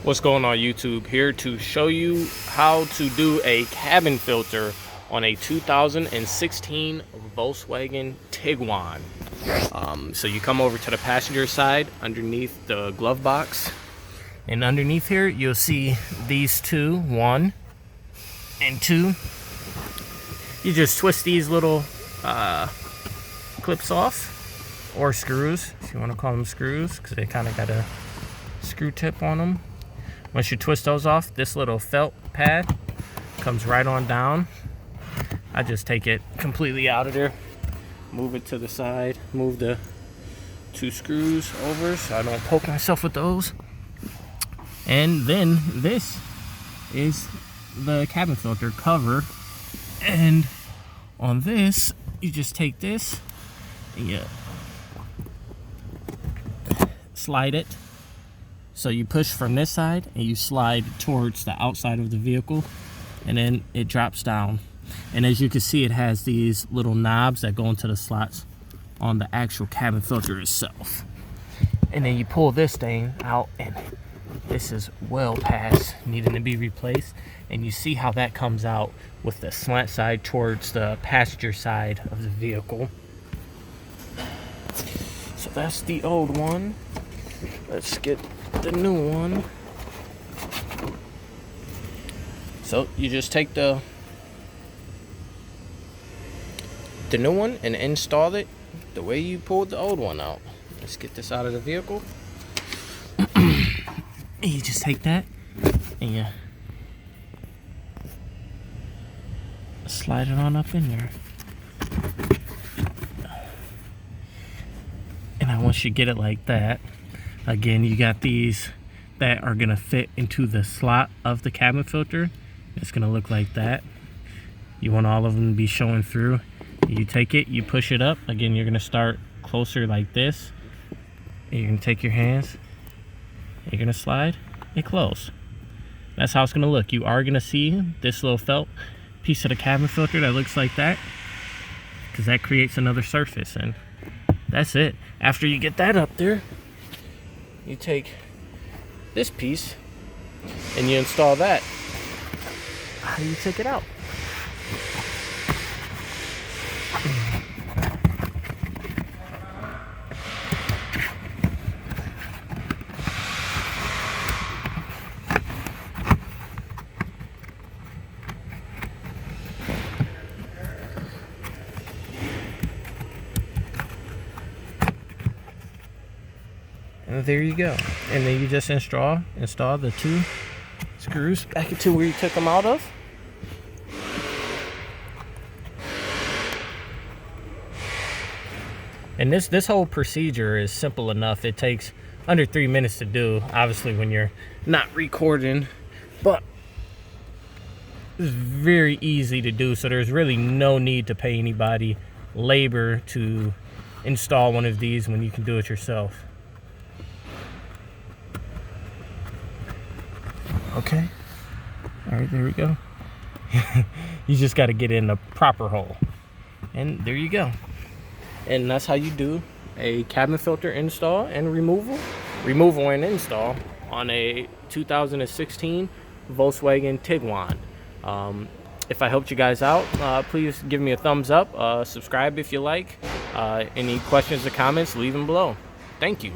What's going on YouTube? Here to show you how to do a cabin filter on a 2016 Volkswagen Tiguan. So you come over to the passenger side underneath the glove box, and underneath here you'll see these two, 1 and 2. You just twist these little clips off, or screws if you want to call them screws, because they kind of got a screw tip on them. Once you twist those off, this little felt pad comes right on down. I just take it completely out of there, move it to the side, move the 2 screws over so I don't poke myself with those. And then this is the cabin filter cover, and on this you just take this and you slide it. So you push from this side and you slide towards the outside of the vehicle, and then it drops down. And as you can see, it has these little knobs that go into the slots on the actual cabin filter itself. And then you pull this thing out, and this is well past needing to be replaced. And you see how that comes out with the slant side towards the passenger side of the vehicle. So that's the old one. Let's get the new one. So you just take the new one and install it the way you pulled the old one out. Let's get this out of the vehicle. You just take that and you slide it on up in there. And then once you get it like that, again, you got these that are gonna fit into the slot of the cabin filter. It's gonna look like that. You want all of them to be showing through. You take it, you push it up. Again, you're gonna start closer like this. And you're gonna take your hands, you're gonna slide it close. That's how it's gonna look. You are gonna see this little felt piece of the cabin filter that looks like that, because that creates another surface, and that's it. After you get that up there, you take this piece and you install that. How do you take it out? And there you go. And then you just install the 2 screws back into where you took them out of. And this whole procedure is simple enough. It takes under 3 minutes to do, obviously when you're not recording, but it's very easy to do. So there's really no need to pay anybody labor to install one of these when you can do it yourself. Okay, all right, there we go. You just got to get in the proper hole, and there you go. And that's how you do a cabin filter install and removal and install on a 2016 Volkswagen Tiguan. If I helped you guys out, please give me a thumbs up, subscribe if you like. Any questions or comments, leave them below. Thank you.